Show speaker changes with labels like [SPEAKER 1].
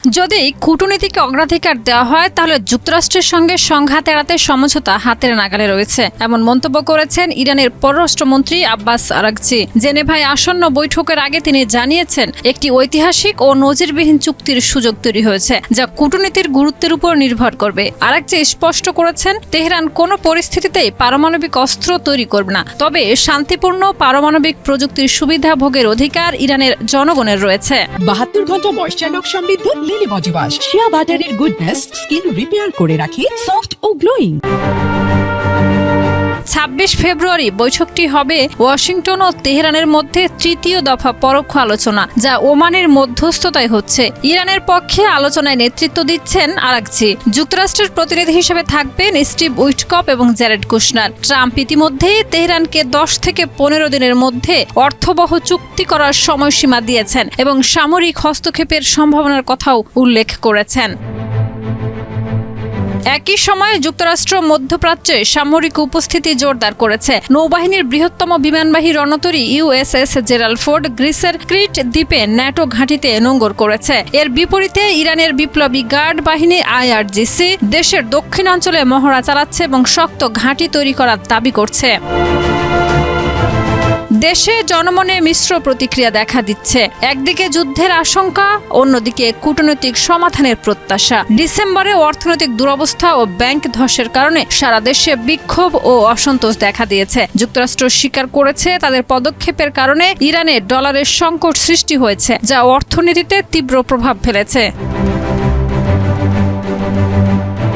[SPEAKER 1] যদি কূটনীতিকে অগ্রাধিকার দেওয়া হয় তাহলে যুক্তরাষ্ট্রের সঙ্গে সংঘাত এড়াতে সমঝোতা হাতের নাগালে রয়েছে, এমন মন্তব্য করেছেন ইরানের পররাষ্ট্রমন্ত্রী আব্বাস আরাগচি। জেনেভায় আসন্ন বৈঠকের আগে তিনি জানিয়েছেন, একটি ঐতিহাসিক ও নজিরবিহীন চুক্তির সুযোগ তৈরি হয়েছে, যা কূটনীতির গুরুত্বের উপর নির্ভর করবে। আরাগচি স্পষ্ট করেছেন, তেহরান কোনো পরিস্থিতিতেই পারমাণবিক অস্ত্র তৈরি করবে না, তবে শান্তিপূর্ণ পারমাণবিক প্রযুক্তির সুবিধা ভোগের অধিকার ইরানের জনগণের রয়েছে।
[SPEAKER 2] 72 ঘন্টা ময়েশ্চার লক সমৃদ্ধ লিলি বডি ওয়াশ, শিয়া বাটারের গুডনেস স্কিন রিপেয়ার করে রাখে সফট ও গ্লোয়িং।
[SPEAKER 1] 26 ফেব্রুয়ারি বৈঠকটি হবে ওয়াশিংটন ও তেহরানের মধ্যে তৃতীয় দফা পরোক্ষ আলোচনা, যা ওমানের মধ্যস্থতায় হচ্ছে। ইরানের পক্ষে আলোচনায় নেতৃত্ব দিচ্ছেন আরাগচি। যুক্তরাষ্ট্রের প্রতিনিধি হিসেবে থাকবেন স্টিভ উইটকপ এবং জ্যারেড কুশনার। ট্রাম্প ইতিমধ্যেই তেহরানকে 10 থেকে 15 দিনের মধ্যে অর্থবহ চুক্তি করার সময়সীমা দিয়েছেন এবং সামরিক হস্তক্ষেপের সম্ভাবনার কথাও উল্লেখ করেছেন। একই সময়ে যুক্তরাষ্ট্র মধ্যপ্রাচ্যে সামরিক উপস্থিতি জোরদার করেছে। নৌবাহিনীর বৃহত্তম বিমানবাহী রণতরী ইউএসএস জেরাল্ড ফোর্ড গ্রিসের ক্রিট দ্বীপে ন্যাটো ঘাঁটিতে নোঙ্গর করেছে। এর বিপরীতে ইরানের বিপ্লবী গার্ড বাহিনী আইআরজিসি দেশের দক্ষিণাঞ্চলে মহড়া চালাচ্ছে এবং শক্ত ঘাঁটি তৈরি করার দাবি করছে। দেশে জনমনে মিশ্র প্রতিক্রিয়া দেখা দিচ্ছে। একদিকে যুদ্ধের আশঙ্কা, অন্যদিকে কূটনৈতিক সমাধানের প্রত্যাশা। ডিসেম্বরে অর্থনৈতিক দুরবস্থা ও ব্যাংক ধসের কারণে সারা দেশে বিক্ষোভ ও অসন্তোষ দেখা দিয়েছে। যুক্তরাষ্ট্র স্বীকার করেছে, তাদের পদক্ষেপের কারণে ইরানে ডলারের সংকট সৃষ্টি হয়েছে, যা অর্থনীতিতে তীব্র প্রভাব ফেলেছে।